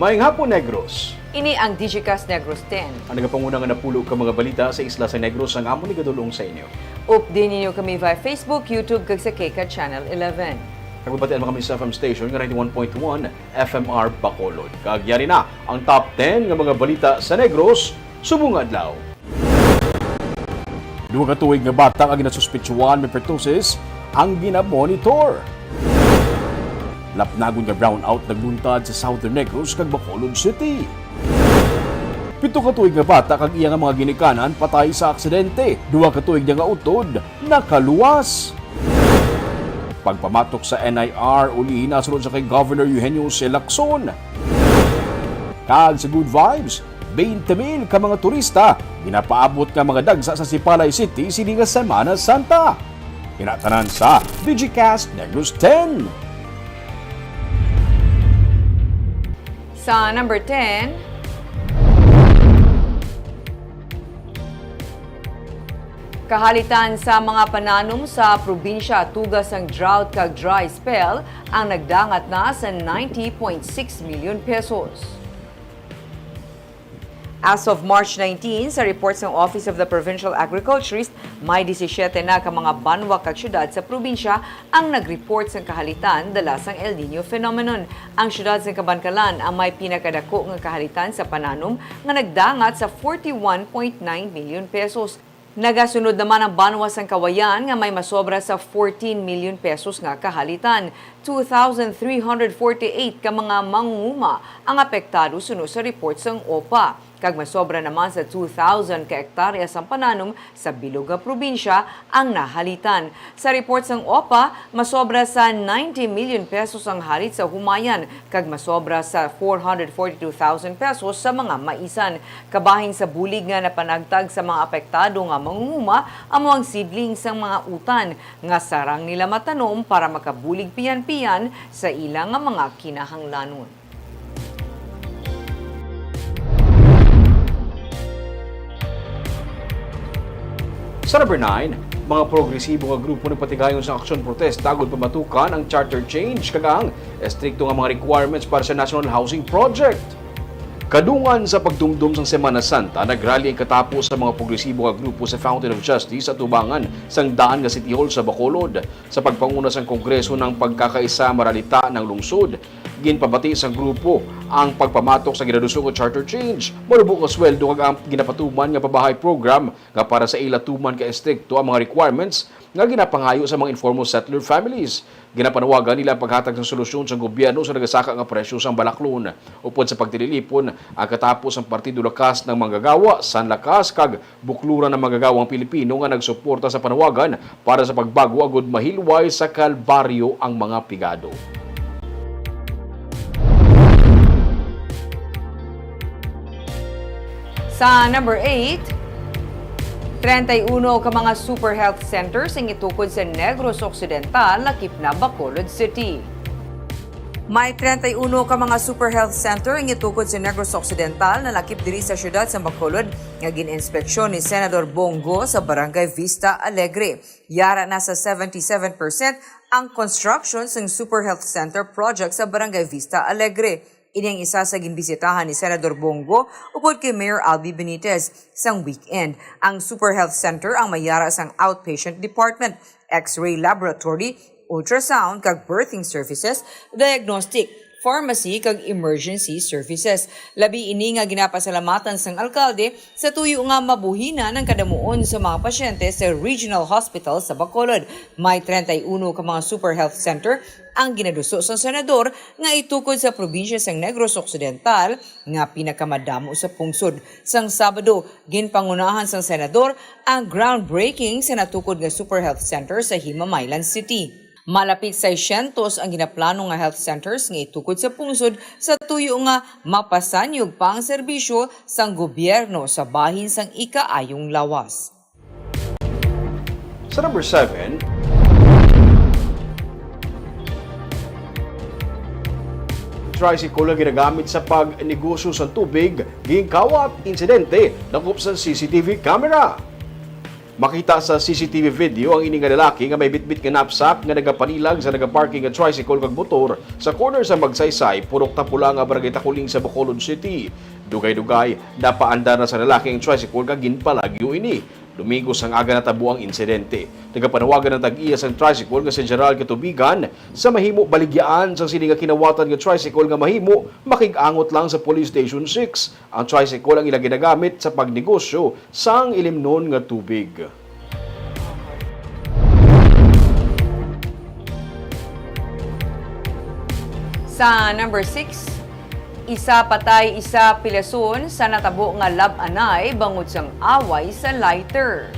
Maayong hapon, Negros. Ini ang Digicast Negros 10. Ang nagapanguna nga napulo ka mga balita sa isla sa Negros ang amon igadulong sa inyo. Update ninyo kami via Facebook, YouTube, kag sa Keka Channel 11. Nagbabatian mo kami sa FM station nga 91.1 FMR Bacolod. Kagyari na ang top 10 nga mga balita sa Negros, subong adlaw. Duwa ka tuig nga bata ang ginasuspitsuan may pertussis ang ginamonitor. Lapnagon nga brownout nagluntad sa Southern Negros kag Bacolod City. 7 ka tuig nga bata kag iya nga mga ginikanan patay sa aksidente. 2 ka tuig nga utod nakaluwas. Pagpamatok sa NIR uli nasunod sa kay Governor Eugenio C. Lacson. Kag sa Good Vibes, 20,000 ka mga turista ginapaabot ka mga dagsa sa Sipalay City sini nga Semana Santa. Kinatanan sa Digicast Negros 10. Sa number 10, kahalitan sa mga pananom sa probinsya tugas ang drought kag dry spell ang nagdangat na sa 90.6 million pesos. As of March 19, sa reports ng Office of the Provincial Agriculturist, may 17 na ka mga banwa kag syudad sa probinsya ang nag-report sa kahalitan dala sang El Nino phenomenon. Ang syudad sa Kabankalan ang may pinakadako nga kahalitan sa pananom nga nagdangat sa 41.9 million pesos. Nagasunod naman ang banwa sang Kawayan nga may masobra sa 14 million pesos nga kahalitan. 2,348 ka mga mangunguma ang apektado sunod sa report sang OPA. Kag masobra naman sa 2,000 ka hektarya sa pananom sa bilog nga probinsya ang nahalitan. Sa report ng OPA, masobra sa 90 million pesos ang halit sa humayan, kag masobra sa 442,000 pesos sa mga maisan. Kabahin sa bulig nga napanagtag sa mga apektado nga mangunguma amo ang seedling sa mga utan nga sarang nila matanom para makabulig piyan-piyan sa ilang nga mga kinahanglanon. Sa number 9, mga progresibo nga grupo nagpatigayon sa aksyon protest tagod pamatukan ang charter change kag ang estrikto nga mga requirements para sa National Housing Project. Kadungan sa pagdumdum sa Semana Santa, nagrally ang katapos sa mga progresibo nga grupo sa Fountain of Justice sa tubangan sang daan nga City Hall sa Bacolod. Sa pagpanguna sang Kongreso ng pagkakaisa maralita ng lungsod, ginpabati sa grupo ang pagpamatok sa ginadusong charter change. Marubo ka sweldo kag ang ginapatuman nga pabahay program nga para sa ilatuman ka estrikto ang mga requirements nga ginapangayo sa mga informal settler families. Ginapanawagan nila ang paghatag ng solusyon sa gobyerno sa nagasaka nga presyo sa balaklon. Upod sa pagtililipon, ang katapos ang Partido Lakas ng Manggagawa, San Lakas kag Bukluran ng Manggagawang Pilipino nga nagsuporta sa panawagan para sa pagbago agud mahilway sa kalbaryo ang mga pigado. Sa number 8, 31 ka mga super health centers ang itukod sa Negros Occidental, lakip na Bacolod City. May 31 ka mga super health center ang itukod sa Negros Occidental na lakip diri sa syudad sa Bacolod nga gin-inspeksyon ni Senador Bongo sa Barangay Vista Alegre. Yara na sa 77% ang construction ng super health center project sa Barangay Vista Alegre. Ini ang isa sa ginbisitahan ni Senador Bongo upod kay Mayor Albi Benitez sang weekend. Ang Super Health Center ang mayara sang outpatient department, X-ray laboratory, ultrasound kag birthing services, diagnostic, pharmacy kag emergency services. Labi ini nga ginapasalamatan sang alkalde sa tuyo nga mabuhina ng kadamuon sa mga pasyente sa Regional Hospital sa Bacolod. May 31 ka mga super health center ang ginaduso sa senador nga itukod sa probinsya sang Negros Occidental nga pinakamadamo sa pungsod. Sang Sabado, ginpangunahan sang senador ang groundbreaking sa natukod nga super health center sa Himamaylan City. Malapit 600 ang ginaplano nga health centers nga itukod sa pungsod sa tuyo nga mapasanyog pa ang serbisyo sang gobyerno sa bahin sang ikaayong lawas. Sa number 7, tricycle na ginagamit sa pagnegosyo sa tubig, gingkawat insidente nakop sa CCTV camera. Makita sa CCTV video ang ini nga lalaki nga may bitbit nga knapsack nga nagapanilag sa nagaparking nga tricycle kag motor sa corner sa Magsaysay, Purok Tapula nga barangay Takuling sa Bacolod City. Dugay-dugay, napaandar na sa lalaki ang tricycle kag ginpalagyo ini. Domingo sang aga natabo ang insidente. Nagapanawagan ng tag-iya sang tricycle nga si Gerald Katubigan sa mahimo baligyaan sa sini nga kinawatan nga tricycle nga mahimo makig-angot lang sa Police Station 6. Ang tricycle ang ilang ginagamit sa pagnegosyo sang ilimnon nga tubig. Sa number 6, isa patay, isa pilason sa natabo nga lab-anay bangod sang away sa lighter.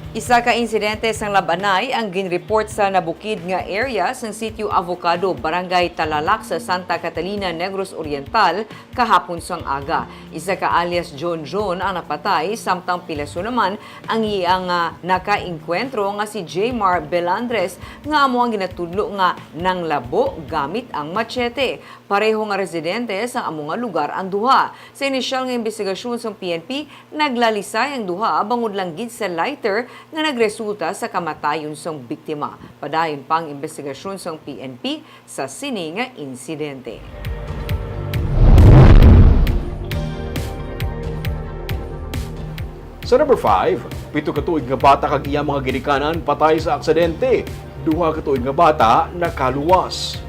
Isa ka insidente sang lab-anay ang ginreport sa nabukid nga area sang Sitio Avocado, Barangay Talalak sa Santa Catalina, Negros Oriental kahapon sang aga. Isa ka alias John ang napatay, samtang pilason naman ang iyang nakainkwentro nga si Jmar Belandres nga amo ang ginatudlo nga nang labo gamit ang machete. Pareho nga residente sa amo nga lugar ang duha. Sa inisyal nga investigasyon sang PNP, naglalisay ang duha bangod lang gid sa lighter nga nagresulta sa kamatayon sang biktima. Padayon pang investigasyon sang PNP sa sini nga insidente. Sa number 5, 7 ka tuig nga bata kag iya mga ginikanan patay sa aksidente. 2 ka tuig nga bata nakaluwas.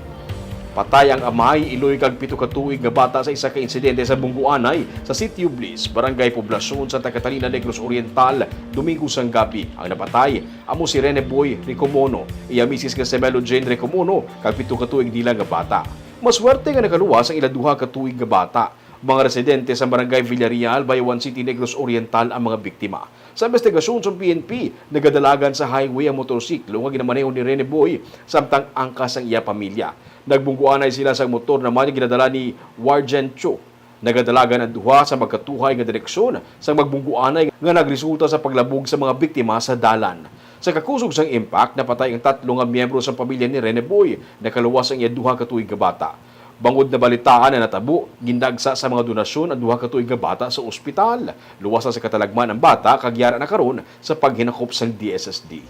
Patay ang amay, iloy kag 7 ka tuig nga bata sa isa ka insidente sa Bungguanay sa Sitio Bliss, Barangay Poblasyon, Santa Catalina, Negros Oriental, Domingo sang gabi. Ang napatay amo si Rene Boy Ricomono, iya misis nga si Melo Jane Ricomono kag 7 ka tuig nila nga bata. Maswerte nga nakaluwas ang ila 2 ka tuig nga bata. Mga residente sa Barangay Villarreal, Bayawan City, Negros Oriental ang mga biktima. Sa investigasyon sa PNP, nagadalagan sa highway ang motorsiklo nga ginamaneho ni Rene Boy samtang angkas ang iya pamilya. Nagbungguanay sila sa motor naman yung ginadala ni Warjen Cho. Nagadalagan ang duha sa magkatuhay nga direksyon sa magbungguanay nga nagresulta sa paglabog sa mga biktima sa dalan. Sa kakusog sang impact, napatay ang 3 nga miyembro sa pamilya ni Rene Boy. Nakaluwas ang iya 2 ka tuig nga bata. Bangod na balitaan na natabo, gindagsa sa mga donasyon ang 2 ka tuig nga bata sa ospital. Luwas na sa katalagman ang bata, kagyara na karon sa paghinakop sang DSSD.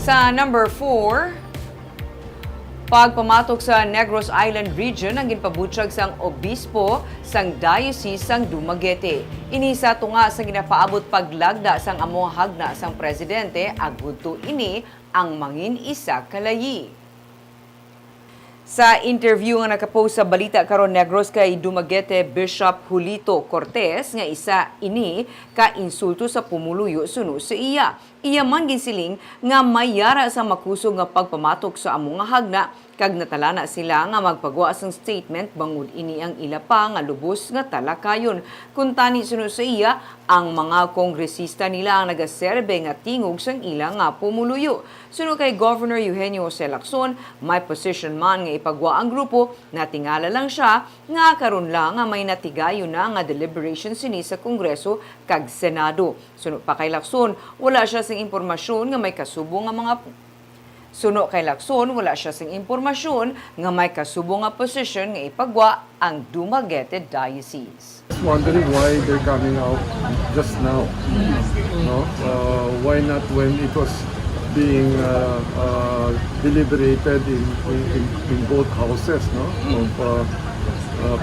Sa number 4, pagpamatok sa Negros Island Region ang ginpabutyag sang obispo sang Diocese sang Dumaguete. Inisa tunga sa ginapaabot paglagda sang among hagna sang presidente agudto ini ang mangin isa kalayi. Sa interview nga nakapost sa Balita karon Negros kay Dumaguete Bishop Julito Cortez nga isa ini ka insulto sa pumuluyo suno sa iya. Iya man ginsiling nga mayara sa makusog nga pagpamatok sa among nga hagna kag natalana sila nga magpagawa sang statement bangod ini ang ila pa nga lubos nga talakayon. Kun tani suno sa iya, ang mga kongresista nila ang nagaserbe nga tingog sang ila nga pumuluyo. Suno kay Governor Eugenio Jose Lacson, may position man nga ipagwa ang grupo, natingala lang siya nga karon lang nga may natigayo na nga deliberation sini sa Kongreso kag Senado. Suno pa kay Lacson, wala siya sing impormasyon nga may kasubo nga mga Suno kay Lacson, wala siya sing impormasyon nga may kasubo nga posisyon nga ipagwa ang Dumaguete Diocese. Just wondering why they're coming out just now. No? Why not when it was being deliberated in both houses, no, of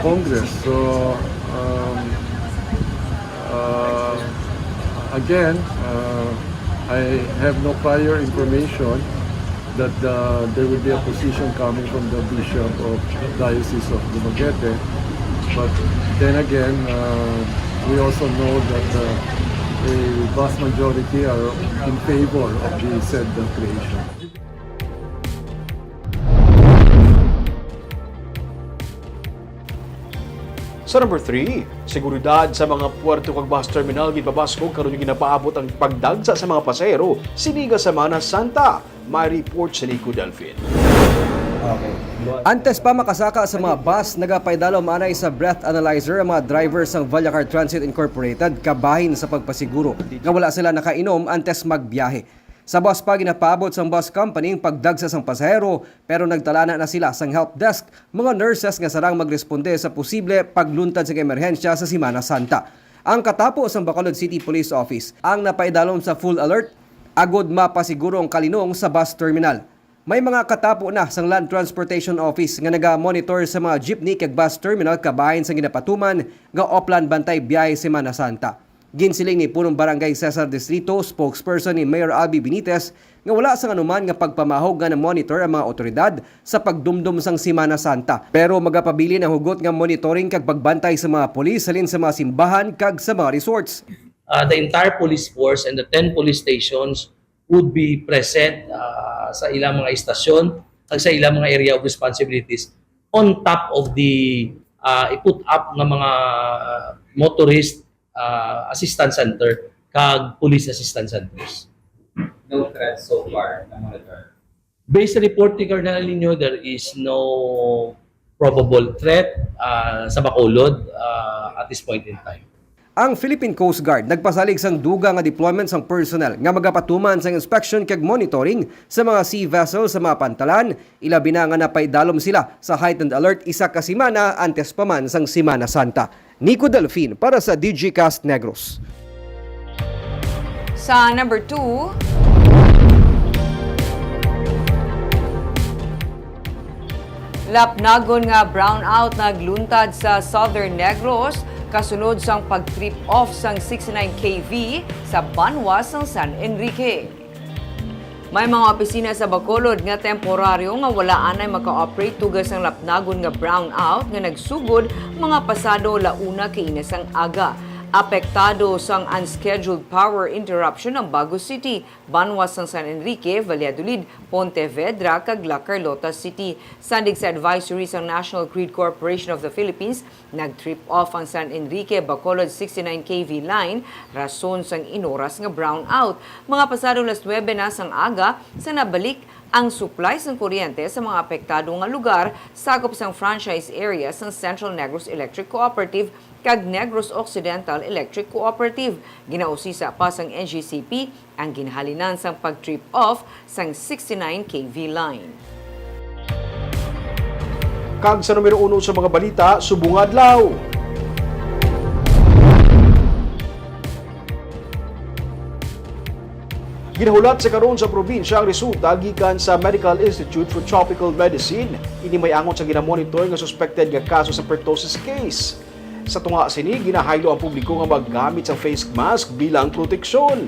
Congress. So again, I have no prior information that there will be a position coming from the Bishop of Diocese of Dumaguete. But then again, we also know that a vast majority are in favor of the said creation. Sa number 3, seguridad sa mga puerto kag bus terminal gipabaskog karon yung ginapaabot ang pagdagsa sa mga pasahero siniga sa Mana Santa. May report sa Nico Delfin. Antes pa makasaka sa mga bus, nagapaydalo manay sa breath analyzer ang mga drivers ng Vallacar Transit Incorporated kabahin sa pagpasiguro nga wala sila nakainom antes magbiyahe. Sa bus pa ginapaabot sang bus company ang pagdagsa sang pasahero pero nagtala na sila sang help desk mga nurses nga sarang magresponde sa posible pagluntad sa emerhensya sa Semana Santa. Ang katapo sang Bacolod City Police Office ang napaidalom sa full alert agod mapasiguro ang kalinong sa bus terminal. May mga katapo na sang Land Transportation Office nga naga-monitor sa mga jeepney kag bus terminal kabahin sa ginapatuman nga Oplan Bantay biyahe Semana Santa. Ginsiling ni punong barangay Cesar Distrito, spokesperson ni Mayor Albi Benitez nga wala sang anuman nga pagpamahog nga na-monitor ang mga otoridad sa pagdumdum sang Semana Santa. Pero magapabili ng hugot nga monitoring kag pagbantay sa mga pulis halin sa mga simbahan kag sa mga resorts. The entire police force and the 10 police stations would be present sa ilang mga istasyon at sa ilang mga area of responsibilities on top of the i-put up ng mga motorist assistance center kag police assistance centers. No threats so far na monitor. Based sa report ni Colonel Nino, there is no probable threat sa Bacolod at this point in time. Ang Philippine Coast Guard nagpasalig sang duga nga deployment sang personnel nga magapatuman sang inspection kag monitoring sa mga sea vessels sa mga pantalan, ilabi na nga napaidalom sila sa heightened alert isa ka semana antes pa man sang Semana Santa. Nico Delfin para sa DigiCast Negros. Sa number 2, lapnagon nga brownout nagluntad sa Southern Negros kasunod sang pag-trip off sang 69 kV sa Banwa sang San Enrique. May mga opisina sa Bacolod nga temporaryo nga wala anay maka-operate tugas ang lapnagon nga brownout nga nagsugod mga pasado launa kay inasang aga. Apektado sang unscheduled power interruption ng Bagos City, Banwa sang San Enrique, Valladolid, Pontevedra, kag La Carlota City. Sandig sa advisory sang National Grid Corporation of the Philippines, nag-trip off ang San Enrique Bacolod 69 kV line, rason sang inoras nga brownout. Mga pasado las 9 na sang aga sa nabalik ang supply ng kuryente sa mga apektado nga lugar sakop sang franchise area ng Central Negros Electric Cooperative kag Negros Occidental Electric Cooperative. Ginausisa pa sang NGCP ang ginhalinan sang pag-trip off sang 69 kV line. Kag sa numero 1 sa mga balita, subong adlaw. Ginahulat sa karon sa probinsya ang resulta gikan sa Medical Institute for Tropical Medicine. Ini may angon sa ginamonitor nga suspected nga kaso sa pertussis case. Sa tunga sini, ginahaylo ang publiko nga maggamit sa face mask bilang proteksyon.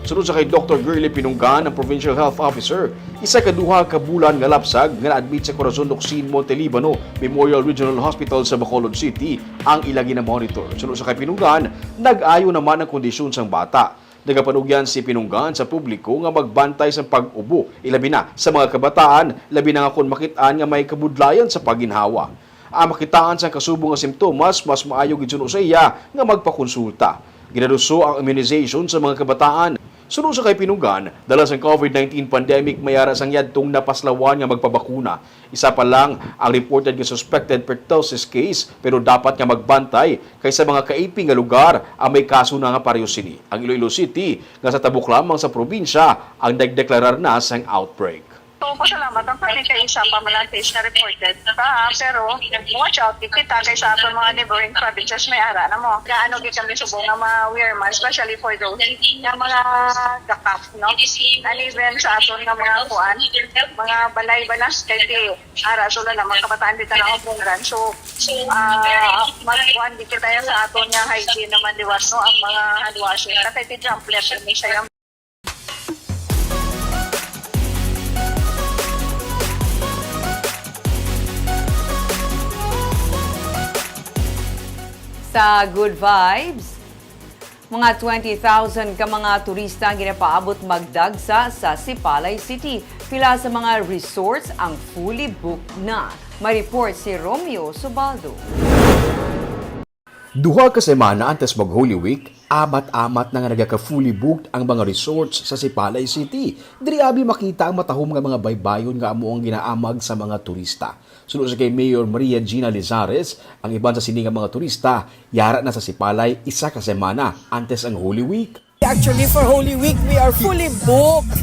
Sunod sa kay Dr. Gurley Pinunggan, ang Provincial Health Officer, isa kaduha ka bulan nga lapsag nga na-admit sa Corazon Locsin, Montelibano Memorial Regional Hospital sa Bacolod City ang ilagi na monitor. Sunod sa kay Pinunggan, nag-ayo naman ang kondisyon sang bata. Nagapanugyan si Pinunggan sa publiko nga magbantay sa pag-ubo, ilabi na sa mga kabataan, labi na nga kung makitaan nga may kabudlayan sa paginhawa. Ang makitaan sa kasubong nga simptomas, mas maayo gid sa iya nga magpakonsulta. Ginaduso ang immunization sa mga kabataan. Sunod sa kay Pinunggan, dala sa COVID-19 pandemic mayara sang yadtong napaslawan nga magpabakuna. Isa pa lang ang reported nga suspected pertussis case pero dapat nga magbantay kaysa mga kaiping nga lugar ang may kaso na nga pareho sini. Ang Iloilo City nga sa tabok lamang sa probinsya ang nagdeklarar na sang outbreak. So, pasalamat ang pati kay isa pa malantis na reported. Pero, watch out, kita kay sa ato mga neighboring provinces may ara na mo. Gaano di kami subong nga ma-wear man, especially for those yung mga gakap, no? And even sa ato nga mga kuan, mga balay-balas, kay di ara, so na mga kabataan dito na opungran. So, mag-kuan di kita sa ato nga hygiene naman liwas, no? Ang mga hand washing. Kasi di jumplet, may sayang. Sa Good Vibes, mga 20,000 ka mga turista ang ginapaabot magdagsa sa Sipalay City. Pila sa mga resorts ang fully booked na. May report si Romeo Subaldo. Duha ka semana antes mag Holy Week, amat-amat na nga nagaka-fully booked ang mga resorts sa Sipalay City. Diri abi makita ang matahom nga mga baybayon nga amo ang ginaamag sa mga turista. Sunod sa kay Mayor Maria Gina Lizares, ang iban sa sini nga mga turista yara na sa Sipalay isa ka semana antes ang Holy Week. Actually, for Holy Week, we are fully booked.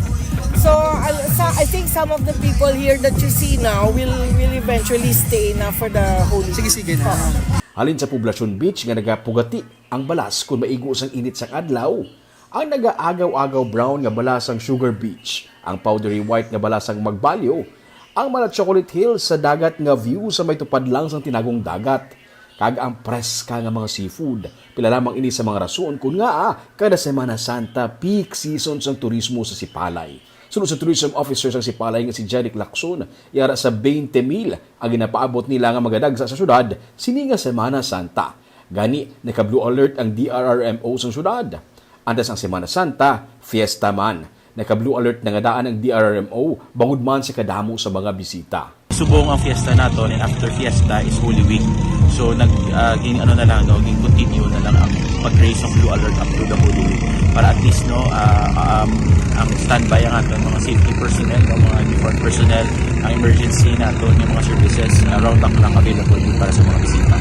So, I think some of the people here that you see now will eventually stay na for the Holy Week. Sige na. Halin sa Poblacion Beach nga nagapugati ang balas kung maigo sang init sang adlaw. Ang nagaagaw-agaw brown nga balas ang Sugar Beach, ang powdery white nga balas ang Magbalyo, ang mga Chocolate Hills sa dagat nga view sa may tupad lang sang tinagong dagat, kag ang preska nga mga seafood. Pila lamang ini sa mga rason kung nga kada Semana Santa peak season sang turismo sa Sipalay. Sunod sa tourism officer sa Sipalay nga si Jeric Lacson, yara sa 20,000 ang ginapaabot nila nga magadagsa sa syudad sini nga Semana Santa. Gani naka-blue alert ang DRRMO sa syudad. Andas ang Semana Santa, fiesta man. Naka-blue alert na nga daan ang DRRMO bangod man sa kadamo sa mga bisita. Subong ang fiesta naton, and after fiesta is Holy Week. So naging continue na lang ang pag-raise ng blue alert up to the Holy Week para at least ang standby ang aton mga safety personnel, ang mga default personnel, ang emergency naton, yung mga services around the clock available para sa mga bisita.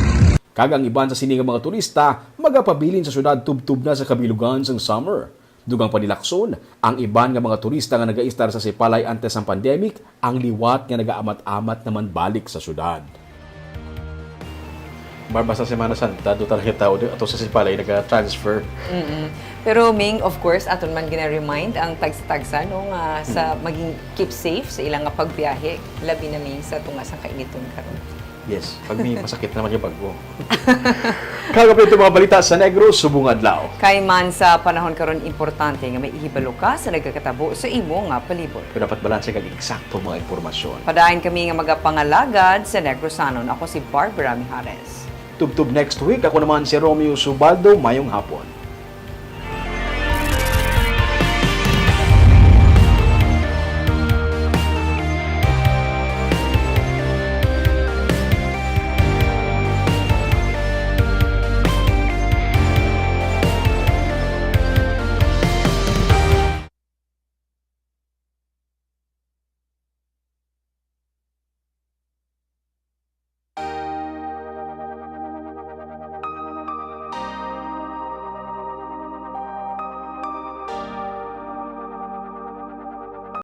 Kagang iban sa siningang mga turista, magapabilin sa syudad tubtub na sa kabilugan sang summer. Dugang panilakson, ang iban nga mga turista nga nag-aistar sa Sipalay antes ng pandemic, ang liwat nga nag-aamat-amat naman balik sa syudad. Barba sa Semana Santa, do talaga tao ato sa Sipalay nag-transfer. Pero Ming, of course, aton man gina-remind ang tagsa-tagsa no, nga sa maging keep safe sa ilang nga pagbiyahe. Labi na Ming sa tungas ang kainiton karon. Yes, pag may masakit naman yung bago. Kagapit ito mga balita sa Negros, subong adlaw. Kay man sa panahon karon importante nga may ihibalo ka sa nagkakatabo sa imo nga palibot. Kung dapat balanse kag eksakto mga impormasyon. Padayon kami nga magapangalagad sa Negrosanon. Ako si Barbara Mijares. Tubtub next week, ako naman si Romeo Subaldo, mayong hapon.